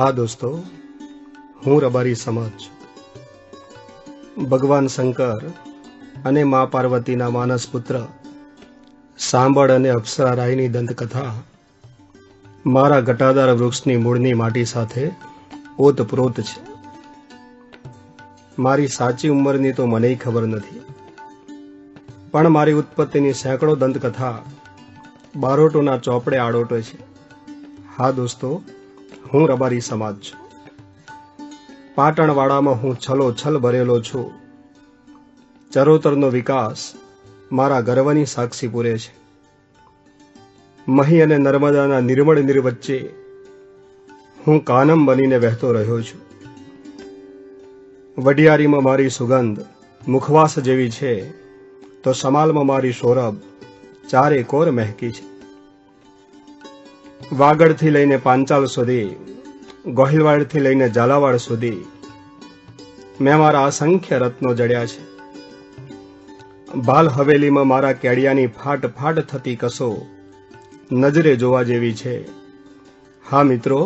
હા દોસ્તો, હું રબારી સમાજ છું. ભગવાન શંકર અને મા પાર્વતીના માનસ પુત્ર સાંભળ અને અપ્સરા રાયની દંતકથા મારા ઘટાદાર વૃક્ષની મૂળની માટી સાથે ઓતપ્રોત છે. મારી સાચી ઉંમરની તો મને ખબર નથી, પણ મારી ઉત્પત્તિની સેંકડો દંતકથા બારોટોના ચોપડે આડોટે છે. હા દોસ્તો, હું રબારી સમાજ છું. પાટણવાડામાં હું છલોછલ ભરેલો છું. ચરોતરનો વિકાસ મારા ગર્વની સાક્ષી પૂરે છે. મહી અને નર્મદાના નિર્મળ નીર વચ્ચે હું કાનમ બનીને વહેતો રહ્યો છું. વઢિયારીમાં મારી સુગંધ મુખવાસ જેવી છે, તો સમાલમાં મારી સૌરભ ચારે કોર મહેકી છે. વાગડથી લઈને પાંચાલ સુધી, ગોહિલવાડથી લઈને ઝાલાવાડ સુધી મેં મારા અસંખ્ય રત્નો જડ્યા છે. ભાલ હવેલીમાં મારા કેડિયાની ફાટ ફાટ થતી કસો નજરે જોવા જેવી છે. હા મિત્રો,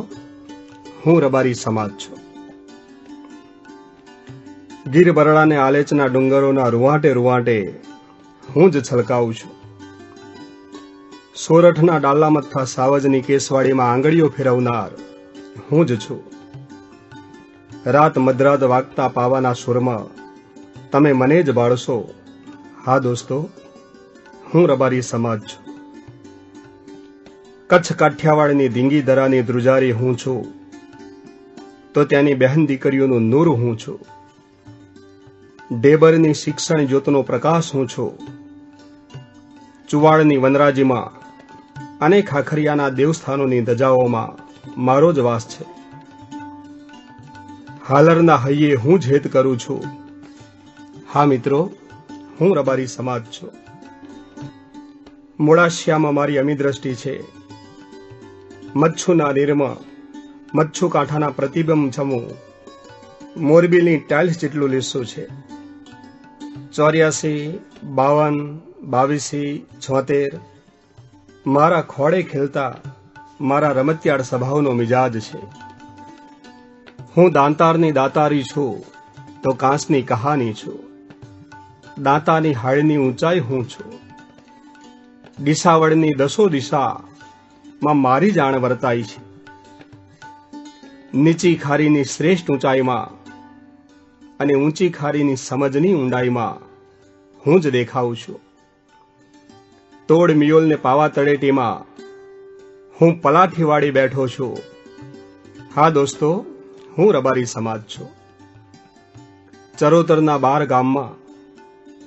હું રબારી સમાજ છું. ગીર બરડાને આલેચના ડુંગરોના રૂવાંટે રૂવાંટે હું જ છલકાવું છું. સોરઠના ડાલામથ્થા સાવજની કેસવાડીમાં આંગળીઓ ફેરવનાર હું જ છું. રાત મધરાત વાગતા પાવાના સુરમાં તમે મને જ બાળશો. હા દોસ્તો, હું રબારી સમાજ છું. કચ્છ કાઠિયાવાડની ધીંગી દરાની ધ્રુજારી હું છું, તો ત્યાંની બહેન દીકરીઓનું નૂર હું છું. ડેબરની શિક્ષણ જ્યોતનો પ્રકાશ હું છું. ચુવાડની વનરાજીમાં અને ખાખરિયાના દેવસ્થાનોની ધજાઓમાં મારો જ વાસ છે. હાલરના હૈયે હું જ હેત કરું છું. હા મિત્રો, હું રબારી સમાજ છું. મોડાશિયામાં મારી અમી દ્રષ્ટિ છે. મચ્છુના નીરમાં મચ્છુ કાંઠાના પ્રતિબિંબ છમું મોરબીની ટાઇલ્સ જેટલું લીસું છે. 84, 52, 22, 76 મારા ખોળે ખેલતા મારા રમતિયાળ સ્વભાવનો મિજાજ છે. હું દાંતારની દાતારી છું, તો કાંસની કહાની છું. દાંતાની હાળની ઊંચાઈ હું છું. દિશાવળની દસો દિશામાં મારી જાણ વર્તાઈ છે. નીચી ખારીની શ્રેષ્ઠ ઊંચાઈમાં અને ઊંચી ખારીની સમજની ઊંડાઈમાં હું જ દેખાઉં છું. તોડ મિયોલને પાવા તળેટીમાં હું પલાઠી વાળી બેઠો છું. હા દોસ્તો, હું રબારી સમાજ છું. ચરોતરના 12 ગામમાં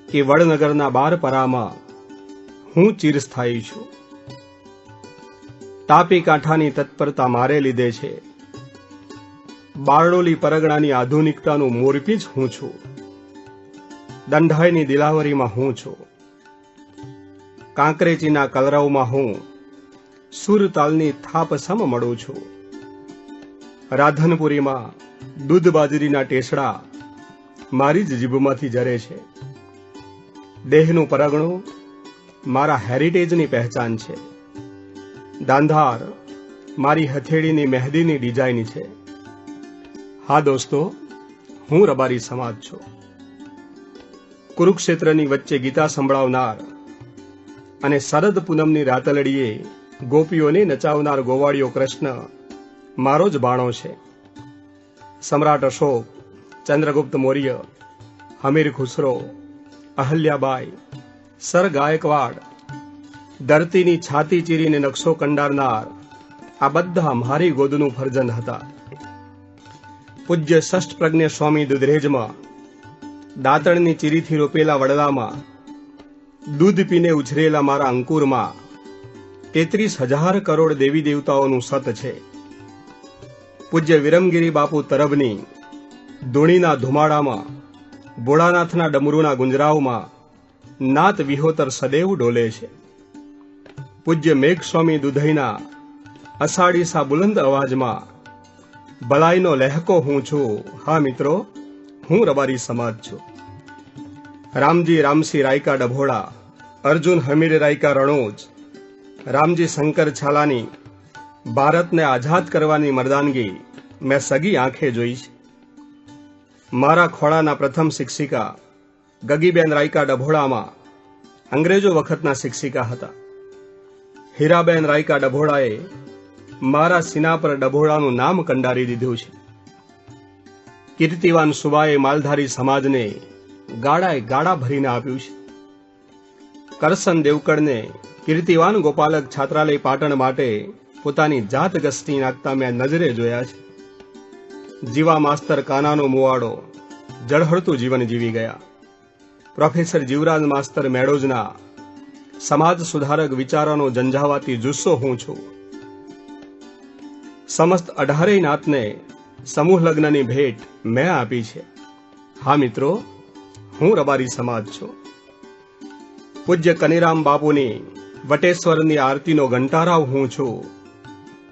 કે વડનગરના 12 પરામાં હું ચિરસ્થાયી છું. તાપી કાંઠાની તત્પરતા મારે લીધે છે. બારડોલી પરગણાની આધુનિકતાનું મોરપીંછ હું છું. દંઢાઈની દિલાવરીમાં હું છું. કાંકરેચીના કલરવમાં હું સુરતાલની થાપ સમ મળું છું. રાધનપુરીમાં દૂધ બાજરીના ટેસડા મારી જ જીભમાંથી જરે છે. દેહનું પરગણું મારા હેરિટેજની પહેચાન છે. દાંધાર મારી હથેળીની મહેંદીની ડિઝાઇન છે. હા દોસ્તો, હું રબારી સમાજ છું. કુરુક્ષેત્રની વચ્ચે ગીતા સંભળાવનાર અને શરદ પૂનમની રાતલડીએ ગોપીઓને નચાવનાર ગોવાળિયો કૃષ્ણ મારો જ બાણો છે. સમ્રાટ અશોક, ચંદ્રગુપ્ત મૌર્ય, હમીર ખુસરો, અહલ્યાબાઈ, સર ગાયકવાડ, ધરતીની છાતી ચીરીને નકશો કંડારનાર આ બધા મારી ગોદનું ફરજંદ હતા. પૂજ્ય ષષ્ઠ પ્રજ્ઞ સ્વામી દુધરેજમાં દાંતણની ચીરીથી રોપેલા વડલામાં દૂધ પીને ઉછરેલા મારા અંકુરમાં 33,000 કરોડ દેવી દેવતાઓનું સત છે. પૂજ્ય વિરમગીરી બાપુ તરબની ધૂણીના ધુમાડામાં ભોળાનાથના ડમરૂના ગુંજરાવમાં નાત વિહોતર સદૈવ ડોલે છે. પૂજ્ય મેઘસ્વામી દુધઈના અષાઢીસા બુલંદ અવાજમાં ભલાઈનો લહેકો હું છું. હા મિત્રો, હું રબારી સમાજ છું. રામજી રામસી રાયકા ડભોળા, અર્જુન હમીર રાયકા રણોજ, રામજી શંકર છાલાની ભારતને આઝાદ કરવાની મર્દાનગી મેં સગી આંખે જોઈ છે. મારા ખોળાના પ્રથમ શિક્ષિકા ગગીબેન રાયકા ડભોડામાં અંગ્રેજો વખતના શિક્ષિકા હતા. હીરાબેન રાયકા ડભોડાએ મારા સીના પર ડભોડાનું નામ કંડારી દીધું છે. કીર્તિવાન સુબાએ માલધારી સમાજને ગાડાએ ગાડા ભરીને આપ્યું છે. કરસન દેવકડને કીર્તિવાન ગોપાલક છાત્રાલય પાટણ માટે પોતાની જાત ગસ્તી નાખતા મેં નજરે જોયા છે. જીવા માસ્તર કાનાનો મુવાડો જળહળતું જીવન જીવી ગયા. પ્રોફેસર જીવરાજ માસ્તર મેડોજના સમાજ સુધારક વિચારોનો ઝંઝાવાતી જુસ્સો હું છું. સમસ્ત 18 નાતને સમૂહ લગ્નની ભેટ મેં આપી છે. હા મિત્રો, હું રબારી સમાજ છું. પૂજ્ય કનીરામ બાપુની વટેશ્વરની આરતીનો ઘંટારાવ હું છું.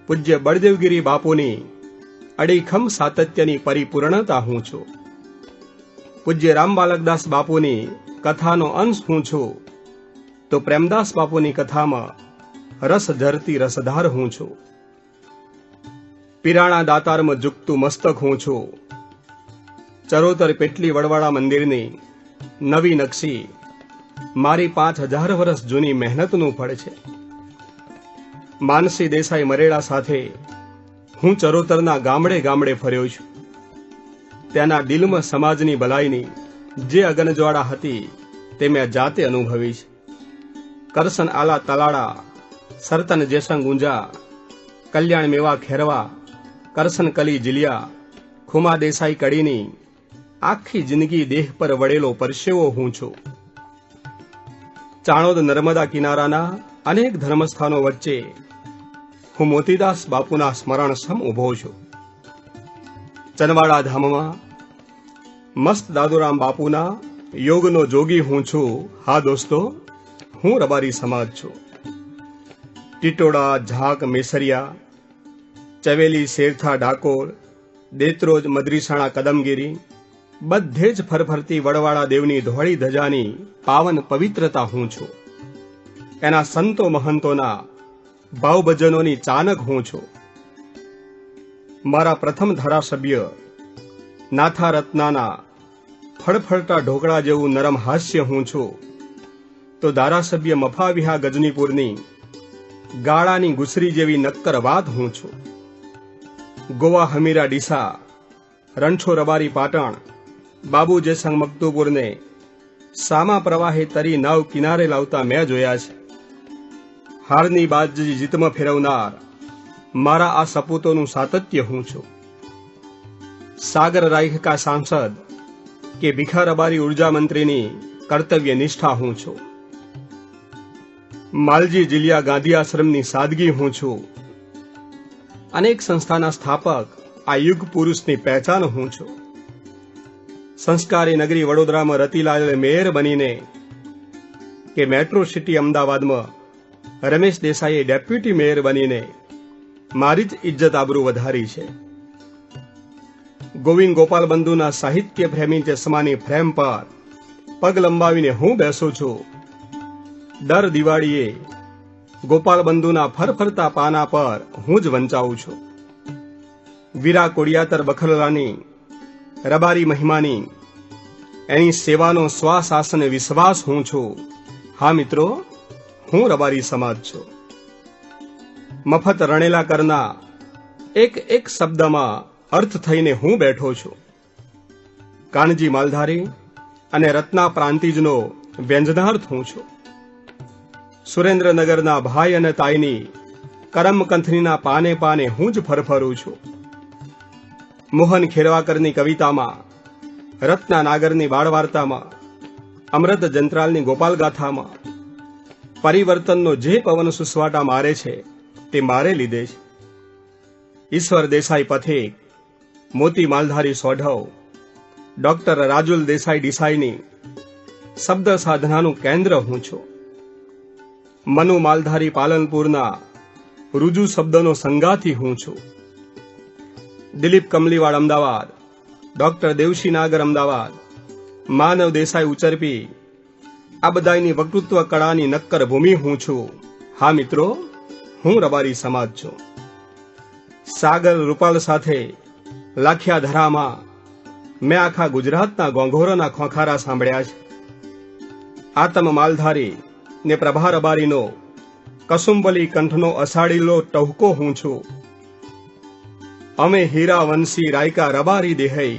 પૂજ્ય બળદેવગીરી બાપુની અડીખમ સાતત્યની પરિપૂર્ણતા હું છું. પૂજ્ય રામબાલકદાસ બાપુની કથાનો અંશ હું છું, તો પ્રેમદાસ બાપુની કથામાં રસ ઝરતી રસધાર હું છું. પીરાણા દાતારમાં ઝૂકતું મસ્તક હું છું. ચરોતર પેટલી વડવાળા મંદિરની નવી નકશી મારી 5000 વર્ષ જૂની મહેનતનું ફળ છે. માનસી દેસાઈ મરેડા સાથે હું ચરોતરના ગામડે ગામડે ફર્યો છું. ત્યાંના દિલમાં સમાજની ભલાઈની જે અગનજ્વાળા હતી તે મેં જાતે અનુભવી છે. કરસન આલા તલાડા, સરતન જેસંગ ઊંઝા, કલ્યાણ મેવા ખેરવા, કરસન કલી જીલિયા, ખુમા દેસાઈ કડીની આખી જિંદગી દેહ પર વળેલો પરસેવો હું છું. ચાણોદ નર્મદા કિનારાના અનેક ધર્મસ્થાનો વચ્ચે હું મોતીદાસ બાપુના સ્મરણ સમ ઉભો છું. ચનવાડા ધામમાં મસ્ત દાદુરામ બાપુના યોગનો જોગી હું છું. હા દોસ્તો, હું રબારી સમાજ છું. ટીટોડા, ઝાક, મેસરિયા, ચવેલી, શેરથા, ડાકોર, દેત્રોજ, મદરીસાણા, કદમગીરી બધે જ ફરફરતી વડવાળા દેવની ધોળી ધજાની પાવન પવિત્રતા હું છું. એના સંતો મહંતોના ભાવભજનોની ચાનક હું છું. મારા પ્રથમ ધારાસભ્ય નાથા રત્નાના ફળફળતા ઢોકળા જેવું નરમ હાસ્ય હું છું, તો ધારાસભ્ય મફાવિહા ગજનીપુરની ગાળાની ગુસરી જેવી નક્કર વાત હું છું. ગોવા હમીરા ડીસા, રણછો રબારી પાટણ, બાબુ જેસંગ મકતુપુરને સામા પ્રવાહે તરી નાવ કિનારે લાવતા મેં જોયા છે. હારની બાજી જીતમાં ફેરવનાર મારા આ સપૂતોનું સાતત્ય હું છું. સાગર રાયકા સાંસદ કે ભીખા રબારી ઉર્જા મંત્રીની કર્તવ્ય નિષ્ઠા હું છું. માલજી જીલિયા ગાંધી આશ્રમની સાદગી હું છું. અનેક સંસ્થાના સ્થાપક આ યુગ પુરુષની પહેચાન હું છું. સંસ્કારી નગરી વડોદરામાં રતિલાલ મેયર બનીને કે મેટ્રો સિટી અમદાવાદમાં રમેશ દેસાઈએ ડેપ્યુટી મેયર બનીને મારી જ ઇજ્જત આબરૂ વધારી છે. ગોવિંદ ગોપાલ બંધુના સાહિત્ય પ્રેમી ચશ્માની ફ્રેમ પર પગ લંબાવીને હું બેસું છું. દર દિવાળીએ ગોપાલ બંધુના ફરફરતા પાના પર હું જ વંચાવું છું. વીરા કોડિયાતર બખરલાની રબારી મહિમાની એની સેવાનો શ્વાસ આસને વિશ્વાસ હું છું. હા મિત્રો, હું રબારી સમાજ છું. મફત રણેલા કરના એક એક શબ્દમાં અર્થ થઈને હું બેઠો છું. કાનજી માલધારી અને રત્ના પ્રાંતિજનો વ્યંજનાર્થ હું છું. સુરેન્દ્રનગરના ભાઈ અને તાઈની કરમકંથનીના પાને પાને હું જ ફરફરું છું. મોહન ખેરવાકરની કવિતામાં, રત્ના નાગરની બાળવાર્તામાં, અમૃત જંત્રાલની ગોપાલગાથામાં પરિવર્તનનો જે પવન સુસવાટા મારે છે તે મારે લીધે છે. ઈશ્વર દેસાઈ પથિક, મોતી માલધારી સોઢવ, ડોક્ટર રાજુલ દેસાઈ ડીસાઈની શબ્દ સાધનાનું કેન્દ્ર હું છું. મનુ માલધારી પાલનપુરના રુજુ શબ્દનો સંગાથી હું છું. દિલીપ કમલીવાડ અમદાવાદ, ડોક્ટર દેવશી નાગર અમદાવાદ, માનવ દેસાઈ ઉચરપી આ બધાની વક્તૃત્વ કળાની નક્કર ભૂમિ હું છું. હા મિત્રો, હું રબારી સમાજ છું. સાગર રૂપાલ સાથે લાખિયા ધરામાં મેં આખા ગુજરાતના ગોંઘોરોના ખોખારા સાંભળ્યા છે. આતમ માલધારી ને પ્રભા રબારીનો કસુંબલી કંઠનો અષાઢીલો ટહુકો હું છું. અમે હીરા વંશી રાયકા રબારી દેહઈ,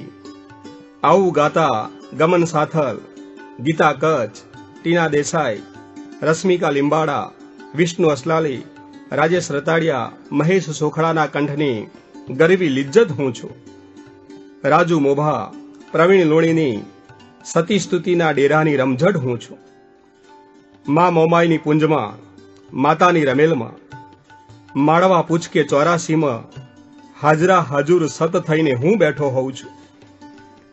આવું ગાતા ગમન સાથલ, ગીતા કચ્છ, ટીના દેસાઈ, રશ્મિકા લીંબાડા, વિષ્ણુ અસલાલી, રાજેશ રતાડિયા, મહેશ સોખડાના કંઠની ગરવી લિજ્જત હું છું. રાજુ મોભા, પ્રવીણ લોણીની સતી સ્તુતિના ડેરાની રમઝટ હું છું. મા મોમાઈની પુંજમાં, માતાની રમેલમાં, માળવા પૂછકે 84માં હાજરા હાજુર સત થઈને હું બેઠો હોઉં છું.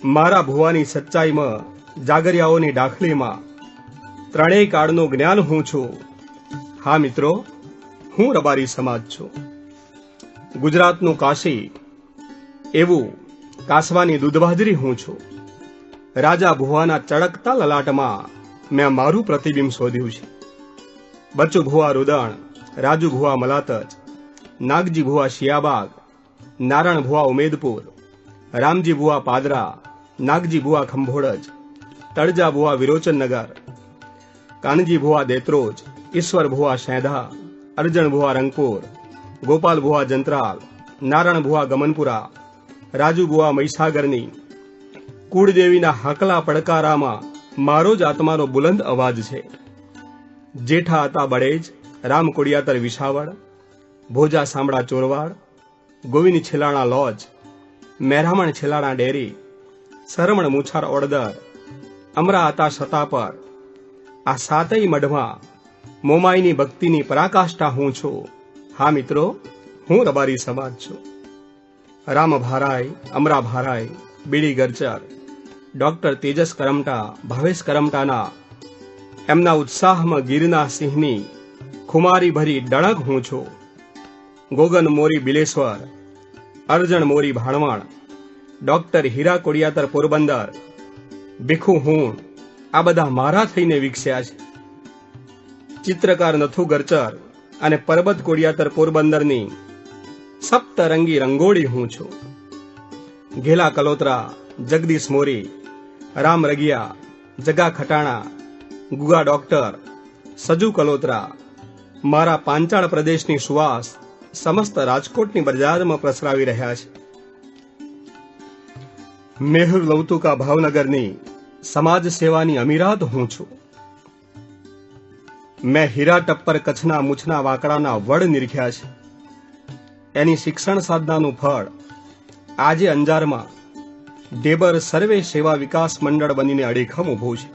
મારા ભુવાની સચ્ચાઈમાં, જાગરિયાઓની ડાખલીમાં ત્રણેય કાળનું જ્ઞાન હું છું. હા મિત્રો, હું રબારી સમાજ છું. ગુજરાતનું કાશી એવું કાસવાની દૂધબાજરી હું છું. રાજા ભુવાના ચળકતા લલાટમાં મેં મારું પ્રતિબિંબ શોધ્યું છે. બચ્ચુ ભુવા રુદણ, રાજુ ભુવા મલાતજ, નાગજી ભુવા શિયાબાગ, નારાયણ ભુવા ઉમેદપુર, રામજી ભુવા પાદરા, નાગજી ભુવા ખંભોળજ, તળજા ભુવા વિરોચનનગર, કાનજી ભુવા દેત્રોજ, ઈશ્વર ભુવા શેંધા, અર્જણ ભુવા રંગપુર, ગોપાલ ભુવા જંત્રાલ, નારાયણ ભુવા ગમનપુરા, રાજુ ભુવા મહીસાગરની કુળદેવીના હાકલા પડકારામાં મારો જ આત્માનો બુલંદ અવાજ છે. જેઠા હતા બળેજ, રામ કોડિયાતર વિસાવડ, ભોજા સાંભળા ચોરવાડ, ગોવિંદ છેલાણા લોજ, મેરામણ છેલાણા ડેરી, સરમણ મુછાર ઓડદર, અમરા હતા સતાપર. આ સાતેય મઢમાં મોમાઈની ભક્તિની પરાકાષ્ઠા હું છું. હા મિત્રો, હું રબારી સમાજ છું. રામ ભારાઈ, અમરા ભારાઈ, બીડી ગરચર, ડોક્ટર તેજસ કરમટા, ભાવેશ કરમટાના એમના ઉત્સાહમાં ગીરના સિંહની ખુમારી ભરી ડણક હું છું. ગોગન મોરી બિલેશ્વર, અર્જણ મોરી ભાણવણ, ડોક્ટર હીરા કોડિયાતર પોરબંદર, ભીખુ હું, આ બધા મારા થઈને વિકસ્યા છે. ચિત્રકાર નથુ ગરચર અને પરબત કોડિયાતર પોરબંદરની સપ્તરંગી રંગોળી હું છું. ઘેલા કલોત્રા, જગદીશ મોરી, રામ રગિયા, જગા ખટાણા, ગુગા ડોક્ટર, સજુ કલોત્રા, મારા પાંચાળ પ્રદેશની સુવાસ સમસ્ત રાજકોટની બજારમાં પ્રસરાવી રહ્યા છે. મેહુર લૌતુકા ભાવનગરની સમાજ સેવાની અમીરાત હું છું. મેં હીરા ટપ્પર કચ્છના મૂછના વાકડાના વડ નિરખ્યા છે. એની શિક્ષણ સાધનાનું ફળ આજે અંજારમાં ડેબર સર્વે સેવા વિકાસ મંડળ બનીને અડીખમ ઊભું છે.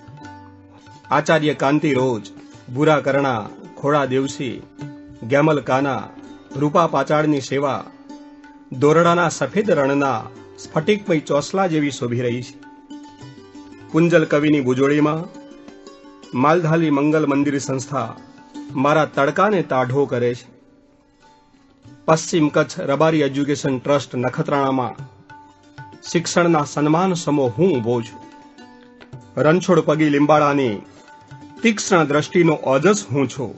આચાર્ય કાંતિ રોજ, ભૂરા કરણા, ખોડા દેવસી, ગેમલ કાના, રૂપા પાચાળની સેવા દોરડાના સફેદ રણના સ્ફટિકમય ચોસલા જેવી શોભી રહી છે. કુંજલ કવિની ભુજોળીમાં માલધાલી મંગલ મંદિર સંસ્થા મારા તડકાને તાઢો કરે છે. પશ્ચિમ કચ્છ રબારી એજ્યુકેશન ટ્રસ્ટ નખત્રાણામાં શિક્ષણના સન્માન સમો હું ઊભો છું. રણછોડ પગી લીંબાડાની તીક્ષ્ણ દ્રષ્ટિનો ઓજસ હું છું.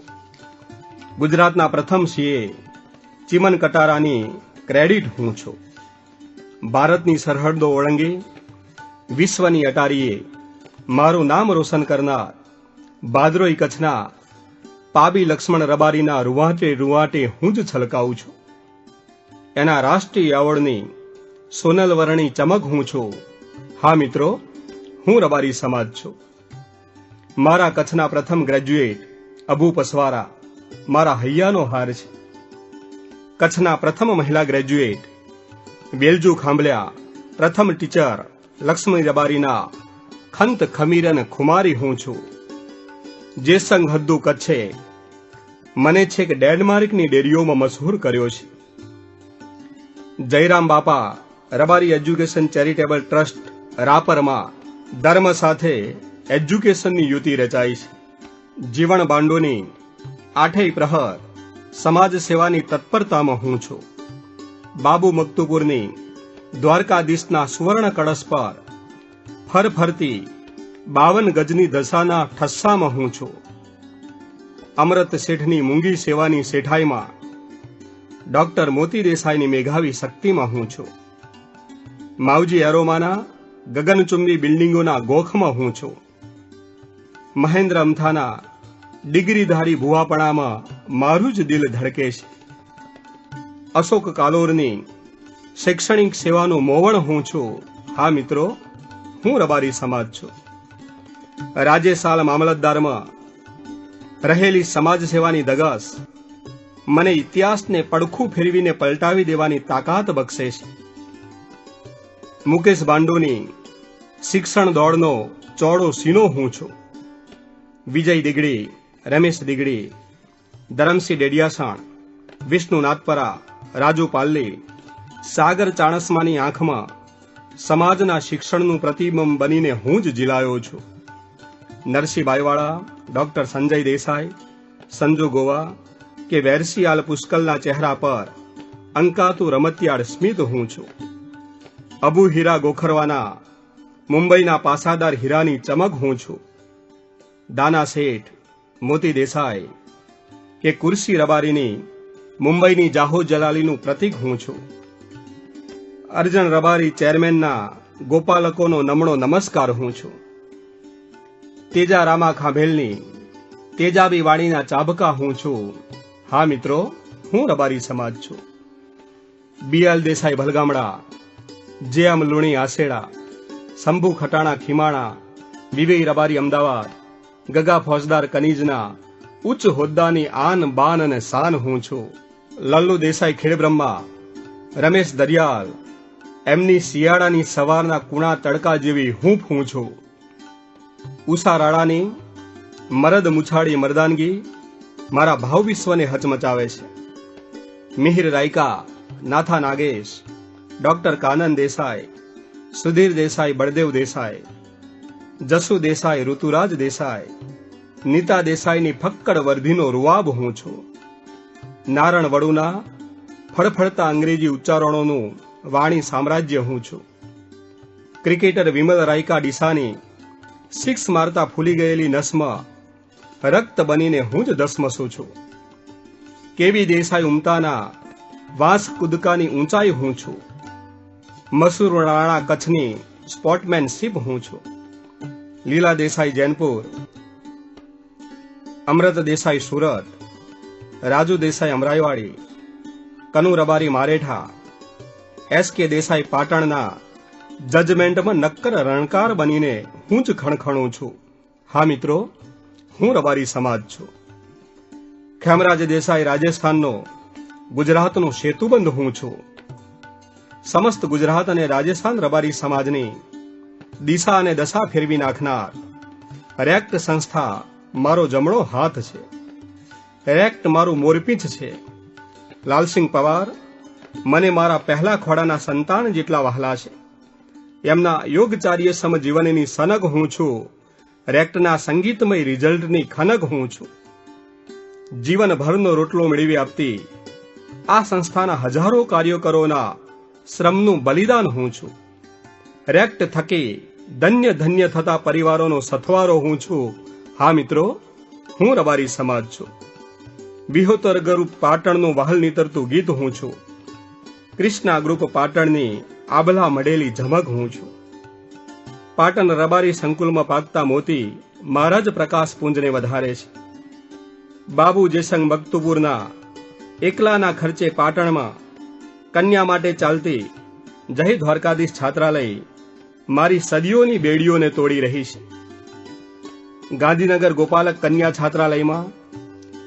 ગુજરાતના પ્રથમ સીએ ચિમન કટારાની ક્રેડિટ હું છું. ભારતની સરહદો ઓળંગી વિશ્વની અટારીએ મારું નામ રોશન કરનાર બાદરોઈ કચ્છના પાબી લક્ષ્મણ રબારીના રૂવાટે રૂવાટે હું જ છલકાવું છું. એના રાષ્ટ્રીય એવોર્ડની સોનલ વર્ણી ચમક હું છું. હા મિત્રો, હું રબારી સમાજ છું. મારા કચ્છના પ્રથમ ગ્રેજ્યુએટ અબુ પસવારા મારા હૈયાનો હાર છે. કચ્છના પ્રથમ મહિલા ગ્રેજ્યુએટ વેલજુ ખાંભલ્યા, પ્રથમ ટીચર લક્ષ્મી રબારીના ખંત ખમીર અને ખુમારી હું છું. જે સંગ હદ્દુ કચ્છે મને છેક ડેનમાર્કની ડેરીઓમાં મશહૂર કર્યો છે. જયરામ બાપા રબારી એજ્યુકેશન ચેરિટેબલ ટ્રસ્ટ રાપરમાં ધર્મ સાથે એજ્યુકેશનની યુતિ રચાઈ છે. જીવન બાંડોની આઠેય પ્રહર સમાજ સેવાની તત્પરતામાં હું છું. બાબુ મકતુપુરની દ્વારકાધીશના સુવર્ણ કળશ પર ફરફરતી 52 ગજની દશાના ઠસ્સામાં હું છું. અમૃત શેઠની મૂંગી સેવાની શેઠાઈમાં ડોક્ટર મોતી દેસાઈની મેઘાવી શક્તિમાં હું છું. માવજી એરોમાના ગગનચુંબી બિલ્ડિંગોના ગોખમાં હું છું. મહેન્દ્ર અમથાના ડિગ્રીધારી ભુવાપણામાં મારું જ દિલ ધડકે છે. અશોક કાલોરની શૈક્ષણિક સેવાનું મોવણ હું છું. હા મિત્રો, હું રબારી સમાજ છું. રાજ્યસાલ મામલતદારમાં રહેલી સમાજ સેવાની ધગસ મને ઇતિહાસને પડખું ફેરવીને પલટાવી દેવાની તાકાત બક્ષે છે. મુકેશ બાંડુની શિક્ષણ દોડનો ચોડો સીનો હું છું. વિજય દિગડી, રમેશ દિગડી, ધરમસિંહ ડેડિયાસાણ, વિષ્ણુ નાથપરા, રાજુ પાલ્લી, સાગર ચાણસમાની આંખમાં સમાજના શિક્ષણનું પ્રતિબિંબ બનીને હું જ જીલાયો છું. નરસિંહ બાઈવાળા, ડોક્ટર સંજય દેસાઈ, સંજુ ગોવા કે વેરસિયાલ પુષ્કલના ચહેરા પર અંકાતું રમતિયાળ સ્મિત હું છું. અબુ હીરા ગોખરવાના મુંબઈના પાસાદાર હીરાની ચમક હું છું. દાના શેઠ, મોતી દેસાઈ કે કુર્સી રબારીની મુંબઈની જાહો જલાલીનું પ્રતીક હું છું. અર્જણ રબારી ચેરમેનના ગોપાલકોનો નમણો નમસ્કાર હું છું. તેજા રામા ખાંભેલની તેજાબી વાણીના ચાબકા હું છું. હા મિત્રો, હું રબારી સમાજ છું. બીએલ દેસાઈ ભલગામડા, જેએમ લુણી આસેડા, શંભુ ખટાણા ખીમાણા, વિવેઈ રબારી અમદાવાદ, ગગા ફોજદાર કનીજના ઉચ્ચ હોદ્દાની આન બાન અને શાન હું છું. લલ્લુ દેસાઈ ખેડબ્રહ્મા, રમેશ દરિયાલ, એમની શિયાળાની સવારના કુણા તડકા જેવી હૂંફ હું છું. ઉષા રાણાની મરદ મુછાળી મરદાનગી મારા ભાવ વિશ્વને હચમચાવે છે. મિહિર રાયકા, નાથા નાગેશ, ડોક્ટર કાનન દેસાઈ, સુધીર દેસાઈ, બળદેવ દેસાઈ, જસુ દેસાઈ, ઋતુરાજ દેસાઈ, નીતા દેસાઈની ફક્કડ વર્ધીનો રૂવાબ હું છું. નારણ વડુના ફળફળતા અંગ્રેજી ઉચ્ચારણોનું વાણી સામ્રાજ્ય હું છું. ક્રિકેટર વિમલ રાયકા ડીસાની સિક્સ મારતા ફૂલી ગયેલી નસમાં રક્ત બનીને હું જ ધસમસું છું. કેવી દેસાઈ ઉમતાના વાંસ કુદકાની ઊંચાઈ હું છું. મસૂર રાણા કચ્છની સ્પોર્ટમેનશીપ હું છું. લીલા દેસાઈ જૈનપુર, અમૃત દેસાઈ સુરત, રાજુ દેસાઈ અમરાઈવાડી, કનુ રબારી મારેઠા, એસ કે દેસાઈ પાટણના જજમેન્ટમાં નક્કર રણકાર બનીને હું જ ખણખણું છું. હા મિત્રો, હું રબારી સમાજ છું. ખેમરાજ દેસાઈ રાજસ્થાનનો ગુજરાતનો સેતુબંધ હું છું. સમસ્ત ગુજરાત અને રાજસ્થાન રબારી સમાજની દિશા અને દશા ફેરવી નાખનાર રેક્ટ સંસ્થા મારો જમણો હાથ છે. રેક્ટ મારું મોરપીંછ છે. લાલસિંહ પવાર મને મારા પહેલા ખોડાના સંતાન જેટલા વહાલા છે. એમના યોગચાર્ય સમ જીવનની સનગ હું છું. રેક્ટના સંગીતમય રિઝલ્ટની ખનગ હું છું. જીવનભરનો રોટલો મેળવી આપતી આ સંસ્થાના હજારો કાર્યકરોના શ્રમનું બલિદાન હું છું. રેક્ટ થકી ધન્ય ધન્ય થતા પરિવારોનો સથવારો હું છું. હા મિત્રો, હું રબારી સમાજ છું. વિહોતર ગ્રુપ પાટણનું વહાલ નીતરતું ગીત હું છું. કૃષ્ણા ગ્રુપ પાટણની આબલા મડેલી ઝમક હું છું. પાટણ રબારી સંકુલમાં પાકતા મોતી મારા જ પ્રકાશ પુંજને વધારે છે. બાબુ જેસંગ મકતુપુરના એકલાના ખર્ચે પાટણમાં કન્યા માટે ચાલતી જય દ્વારકાધીશ છાત્રાલય મારી સદીઓની બેડીઓને તોડી રહી છે. ગાંધીનગર ગોપાલક કન્યા છાત્રાલયમાં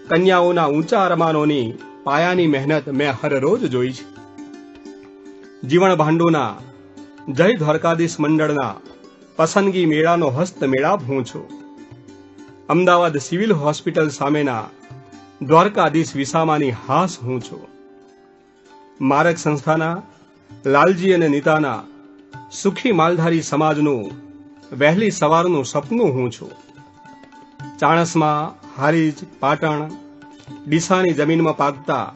કન્યાઓના ઊંચા અરમાનોની પાયાની મહેનત મેં હર રોજ જોઈ છે. જીવણ ભાંડુના જય દ્વારકાધીશ મંડળના પસંદગી મેળાનો હસ્ત મેળાપ હું છું. અમદાવાદ સિવિલ હોસ્પિટલ સામેના દ્વારકાધીશ વિસામાની હાસ હું છું. મારક સંસ્થાના લાલજી અને નીતાના સુખી માલધારી સમાજનું વહેલી સવારનું સપનું હું છું. ચાણસમાં, હારીજ, પાટણ, ડીસાની જમીનમાં પાકતા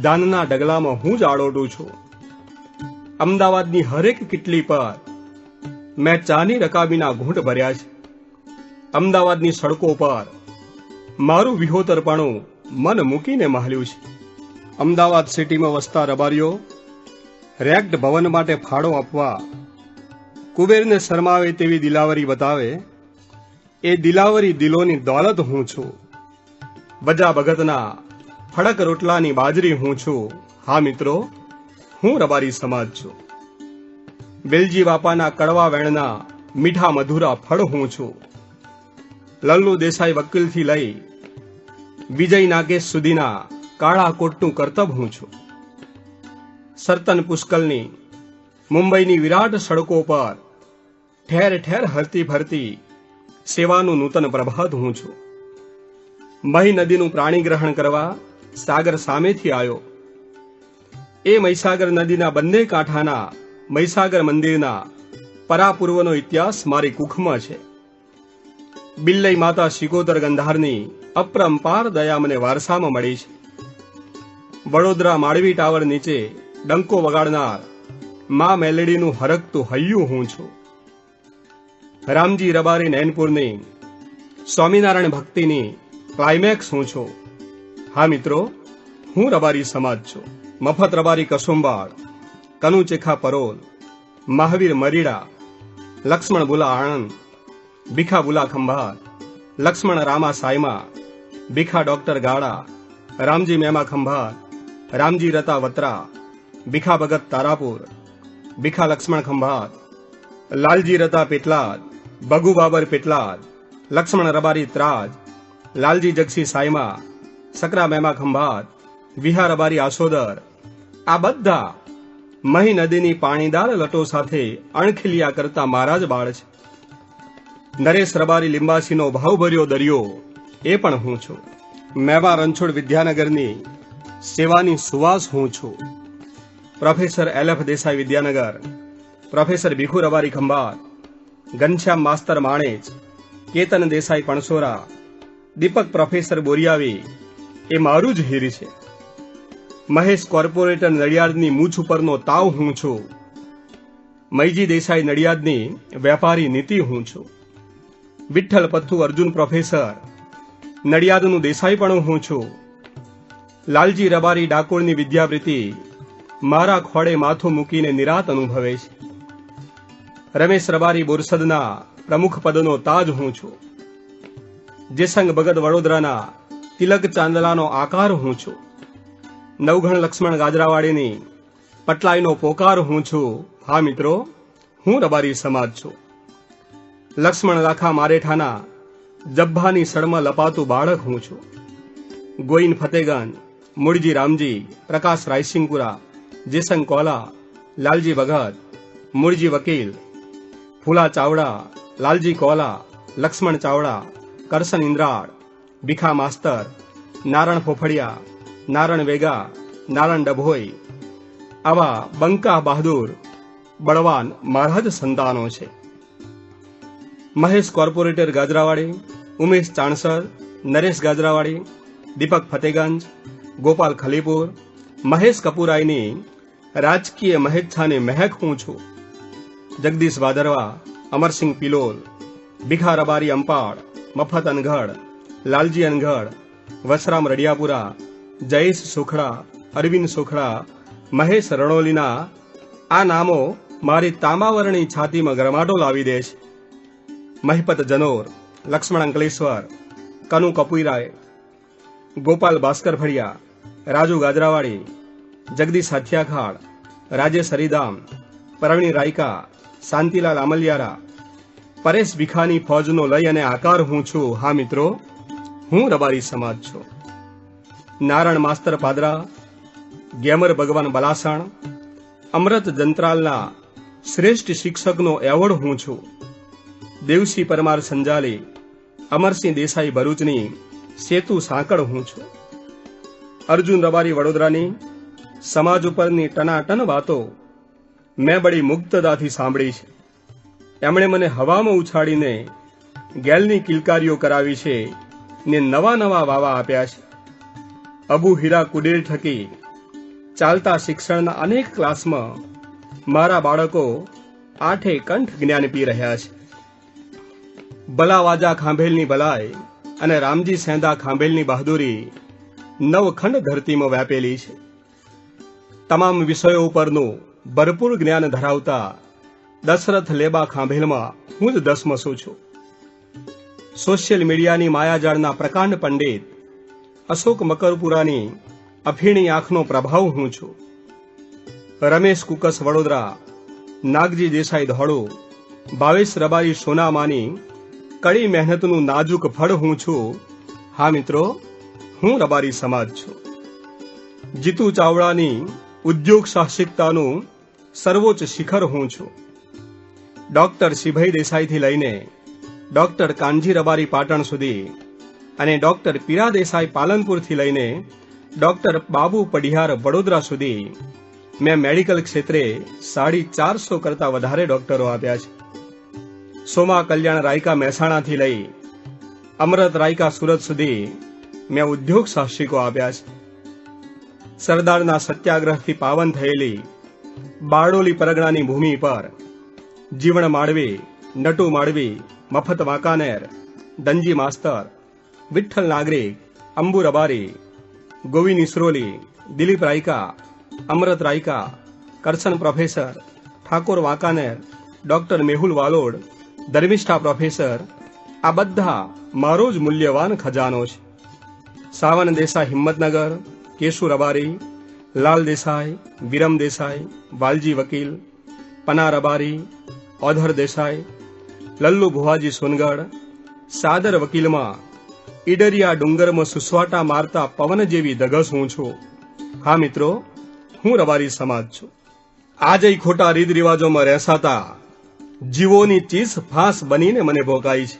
દાનના ડગલામાં હું જ આડોડું છું. અમદાવાદની હરેક કિટલી પર મેં ચાની રકાબીના ઘૂંટ ભર્યા છે. અમદાવાદની સડકો પર મારું વિહોતરપણું મન મૂકીને મહાલ્યું છે. અમદાવાદ સિટીમાં વસતા રબારીઓ રેક્ટ ભવન માટે ફાળો આપવા કુબેરને શરમાવે તેવી દિલાવરી બતાવે, એ દિલાવરી દિલોની દોલત હું છું. બજા ભગતના ફડક રોટલાની બાજરી હું છું. હા મિત્રો, હું રબારી સમાજ છું. બેલજી બાપાના કડવા વેણના મીઠા મધુરા ફળ હું છું. લલ્લુ દેસાઈ વકીલથી લઈ વિજય નાગેશ સુધીના કાળા કોટનું કરતબ હું છું. સરતન પુષ્કલની મુંબઈની વિરાટ સડકો પર ઠેર ઠેર હરતી ફરતી સેવાનું નૂતન પ્રભાત હું છું. મહી નદીનું પાણી ગ્રહણ કરવા સાગર સામેથી આવ્યો. એ મહીસાગર નદીના બંને કાંઠાના મહીસાગર મંદિરના પરાપૂર્વનો ઇતિહાસ મારી કુખમાં છે. બિલ્લઈ માતા શિકોતર ગંધારની અપરંપાર દયા મને વારસામાં મળી છે. વડોદરા માળવી ટાવર નીચે ડંકો વગાડનાર મા મેલેડીનું હરકતું હૈયું હું છું. રામજી રબારી નૈનપુરની સ્વામિનારાયણ ભક્તિની ક્લાઇમેક્સ હું છું. હા મિત્રો, હું રબારી સમાજ છું. મફત રબારી કસુંબાળ, કનુ ચેખા પરોલ, મહાવીર મરીડા, લક્ષ્મણ બુલા આણંદ, ભીખા બુલા ખંભાત, લક્ષ્મણ રામા સાયમા, ભીખા ડોક્ટર ગાડા, રામજી મેમા ખંભાત, રામજી રતા વત્રા, ભીખા ભગત તારાપુર, ભીખા લક્ષ્મણ ખંભાત, લાલજી રતા પેટલાદ, ભગુ બાબર પેટલાદ, લક્ષ્મણ રબારી ત્રાજ, લાલજી જગસી સાયમા, સકરા મેમા ખંભાત, વિહા રબારી આસોદર, આ બધા મહી નદીની પાણીદાર લટો સાથે અણખીલિયા કરતા મારા જ બાળ છે. નરેશ રબારી લિંબાસીનો ભાવભર્યો દરિયો એ પણ હું છું. મેવા રણછોડ વિદ્યાનગરની સેવાની સુવાસ હું છું. Professor LF Desai Vidyanagar, professor Bhikhu Rabari Khambhat, Ghanshyam Master Manej, Ketan Desai Pansora, Deepak professor Boriyavi એ મારું જ હીર છે. મહેશ કોર્પોરેટર નડિયાદની મૂછ ઉપરનો તાવ હું છું. મૈજી દેસાઈ નડિયાદની વેપારી નીતિ હું છું. વિઠ્ઠલ પથ્થુ અર્જુન પ્રોફેસર નડિયાદનું દેસાઈપણું હું છું. લાલજી રબારી ડાકોરની વિદ્યાવૃત્તિ મારા ખોળે માથું મૂકીને નિરાત અનુભવે છે. રમેશ રબારી બોરસદના પ્રમુખ પદનો તાજ હું છું. જેસંગ ભગત વડોદરાના તિલક ચાંદલાનો આકાર હું છું. નવઘણ લક્ષ્મણ ગાજરાવાડીની પટલાઈનો પોકાર હું છું. હા મિત્રો, હું રબારી સમાજ છું. લક્ષ્મણ લાખા મારેઠાના જબ્ભાની સડમાં લપાતું બાળક હું છું. ગોઈન ફતેગંજ, મૂળજી રામજી, પ્રકાશ રાયસિંગપુરા, જેસંગ કોલા, લાલજી ભગત, મૂળજી વકીલ, ફૂલા ચાવડા, લાલજી કોલા, લક્ષ્મણ ચાવડા, કરશન ઇન્દ્રાળ, ભીખા માસ્તર, નારણ ફોફડિયા, નારણ વેગા, નારણ ડભોઈ, આવા બંકા બહાદુર બળવાન મારા જ સંતાનો છે. મહેશ કોર્પોરેટર ગાજરાવાડી, ઉમેશ ચાણસર, નરેશ ગાજરાવાડી, દીપક ફતેગંજ, ગોપાલ ખલીપુર, મહેશ કપૂરાઈની રાજકીય મહેચ્છાને મહેક હું છું. જગદીશ ભાદરવા, અમરસિંહ પિલોલ, ભીખા રબારી અંપાડ, મફત અનગઢ, લાલજી અનગઢ, વસરામ રડિયાપુરા, જયેશ સુખડા, અરવિંદ સુખડા, મહેશ રણોલીના આ નામો મારી તામાવરણી છાતીમાં ગરમાટો લાવી દે છે. મહિપત જનોર, લક્ષ્મણ અંકલેશ્વર, કનુ કપુરાય, ગોપાલ ભાસ્કર ફળિયા, રાજુ ગાજરાવાડી, જગદીશ હાથિયાખાડ, રાજેશ હરિદામ, પ્રવીણ રાયકા, શાંતિલાલ આમલિયારા, પરેશ ભીખાની ફોજનો લઈ અને આકાર હું છું. હા મિત્રો, હું રબારી સમાજ છું. નારણ માસ્તર પાદરા, ગેમર ભગવાન બલાસણ, અમૃત જંત્રાલના શ્રેષ્ઠ શિક્ષકનો એવોર્ડ હું છું. દેવસી પરમાર સંજાલી, અમરસિંહ દેસાઈ ભરૂચની સેતુ સાંકળ હું છું. અર્જુન રબારી વડોદરાની સમાજ ઉપરની ટનાટન વાતો મેં બડી મુગ્ધતાથી સાંભળી છે. એમણે મને હવામાં ઉછાળીને ગેલની કિલકારીઓ કરાવી છે ને નવા નવા વાવા આપ્યા છે. અબુ હીરા કુડેર થકી ચાલતા શિક્ષણના અનેક ક્લાસમાં મારા બાળકો આઠે કંઠ જ્ઞાન પી રહ્યા છે. બલાવાજા ખાંભેલની ભલાઈ અને રામજી સેંધા ખાંભેલની બહાદુરી નવખંડ ધરતીમાં વ્યાપેલી છે. તમામ વિષયો ઉપરનું ભરપૂર જ્ઞાન ધરાવતા દશરથ લેબા ખાંભેલમાં હું જ દસમસું છું. સોશિયલ મીડિયાની માયાજાળના પ્રકાંડ પંડિત અશોક મકરપુરાની અફીણી આંખનો પ્રભાવ હું છું. રમેશ કુકસ વડોદરા, નાગજી દેસાઈ ધોળુ, ભાવેશ રબારી સોનામાની કડી મહેનતનું નાજુક ફળ હું છું. હા મિત્રો, હું રબારી સમાજ છું. જીતુ ચાવડાની ઉદ્યોગ સાહસિકતાનું સર્વોચ્ચ શિખર હું છું. ડોક્ટર શિભાઈ દેસાઈથી લઈને ડોક્ટર કાનજી રબારી પાટણ સુધી અને ડોક્ટર પીરા દેસાઈ પાલનપુરથી લઈને ડોક્ટર બાબુ પઢિયાર વડોદરા સુધી મેં મેડિકલ ક્ષેત્રે 450 કરતા વધારે ડોક્ટરો આપ્યા છે. સોમા કલ્યાણ રાયકા મહેસાણાથી લઈ અમરત રાયકા સુરત સુધી મેં ઉદ્યોગ સાહસિકો આપ્યા છે. સરદારના સત્યાગ્રહથી પાવન થયેલી બારડોલી પરગણાની ભૂમિ પર જીવણ માળવી, નટુ માળવી, મફત વાંકાનેર, દંજી માસ્તર, વિઠ્ઠલ નાગરિક, Ambu Rabari, Govind Isroli, Dilip Raika, Amrat Raika, Karshan professor, Thakor Wankaner, doctor Mehul Valod, Dharmishtha professor, આ બધા મારો જ મૂલ્યવાન ખજાનો છે. સાવન દેસાઈ હિંમતનગર, કેશુ રબારી, લાલ દેસાઈ, વિરમ દેસાઈ, વાલજી વકીલ, પના રબારી, ઓધર દેસાઈ, લલ્લુ ભુવાજી સોનગઢ, સાદર વકીલમાં ઈડરિયા ડુંગરમાં સુસવાટા મારતા પવન જેવી ધગસ હું છું. હા મિત્રો, હું રબારી સમાજ છું. આજે ખોટા રીત રિવાજોમાં રહેસાતા જીવોની ચીસ ફાંસ બનીને મને ભોકાઈ છે.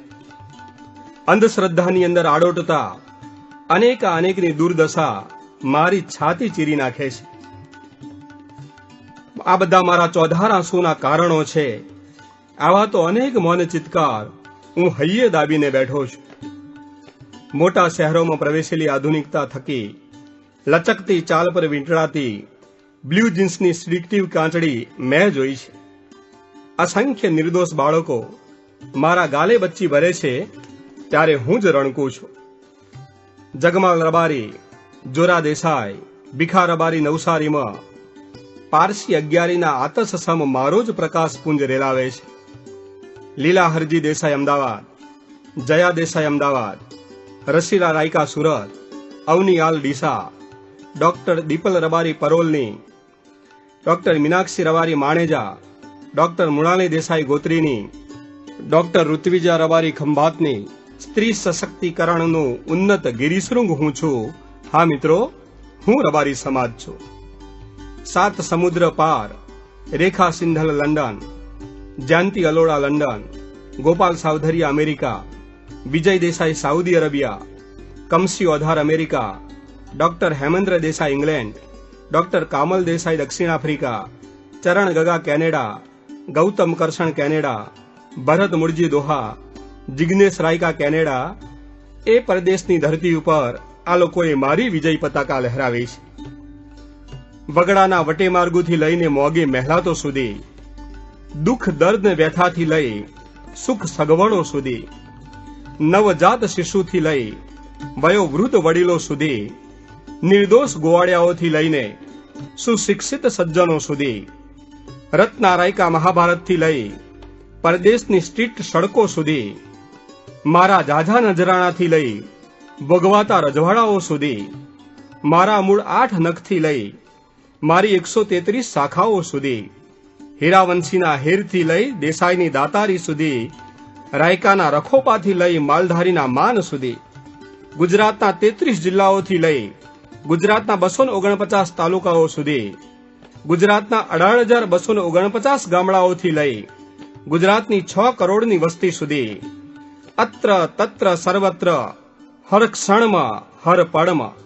અંધશ્રદ્ધાની અંદર આડોટતા અનેકની દુર્દશા મારી છાતી ચીરી નાખે છે. આ બધા મારા ચોધાર આંસુના કારણો છે. આવા તો અનેક મૌન ચિત્કાર હું હૈયે દાબીને બેઠો છું. મોટા શહેરોમાં પ્રવેશેલી આધુનિકતા થકી લચકતી ચાલ પર વીંટળાતી બ્લુ જીન્સની સ્ટ્રિક્ટિવ કાંચડી મેં જોઈ છે. અસંખ્ય નિર્દોષ બાળકો મારા ગાલે બચ્ચી ભરે છે ત્યારે હું જ રણકું છું. જગમાલ રબારી, જોરા દેસાઈ, ભીખા રબારી નવસારીમાં પારસી અગિયારીના આતશ સમ મારો જ પ્રકાશ પુંજ રેલાવે છે. લીલા હરજી દેસાઈ અમદાવાદ, જયા દેસાઈ અમદાવાદ, રસીલા રાયકા સુરત, અવનીયાલ ડીસા, ડોક્ટર દીપલ રબારી પરોલની, ડોક્ટર મીનાક્ષી રબારી માણેજા, ડોક્ટર મૃણાલી દેસાઈ ગોત્રીની, ડોક્ટર ઋત્વિજા રબારી ખંભાતની સ્ત્રી સશક્તિકરણનું ઉન્નત ગિરિશૃંગ હું છું. હા મિત્રો, હું રબારી સમાજ છું. 7 સમુદ્ર પાર Rekha Sindhal London, Jayanti Aloda London, Gopal Savdhariya America, Vijay Desai Saudi Arabia, Kamsi Odhar America, doctor Hemendra Desai England, doctor Kamal Desai દક્ષિણ Africa, Charan Gaga Canada, Gautam Karshan Canada, Bharat Murji Doha, Jignesh Raika Canada. એ પરદેશની ધરતી ઉપર આ લોકોએ મારી વિજય પતાકા લહેરાવી છે. વગડાના વટેમાર્ગુથી લઈને મોગી મહેલાતો સુધી, દુઃખ દર્દ ને વ્યથાથી લઈ સુખ સગવડો સુધી, નવજાત શિશુથી લઈ વયોવૃદ્ધ વડીલો સુધી, નિર્દોષ ગોવાળિયાઓથી લઈને સુશિક્ષિત સજ્જનો સુધી, રત્ના રાયકા મહાભારતથી લઈ પરદેશની સ્ટ્રીટ સડકો સુધી, મારા ઝાઝા નજરાણાથી લઈ ભોગવાતા રજવાડાઓ સુધી, મારા મૂળ 8 નખથી લઈ મારી 133 શાખાઓ સુધી, હીરાવંશીના હેરથી લઈ દેસાઈની દાતારી સુધી, રાયકાના રખોપાથી લઈ માલધારીના માન સુધી, ગુજરાતના 33 જિલ્લાઓથી લઈ ગુજરાતના 249 તાલુકાઓ સુધી, ગુજરાતના 18,249 ગામડાઓથી લઈ ગુજરાતની 6 કરોડની વસ્તી સુધી, અત્ર તત્ર સર્વત્ર હર ક્ષણમાં હર પળમાં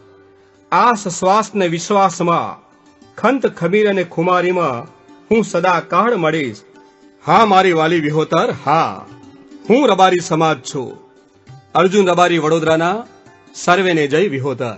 આસ શ્વાસ ને વિશ્વાસમાં ખંત ખમીર અને ખુમારીમાં હું સદા કાળ મળીશ. હા મારી વાલી વિહોતર, હા હું રબારી સમાજ છું. અર્જુન રબારી વડોદરાના સર્વેને જય વિહોતર.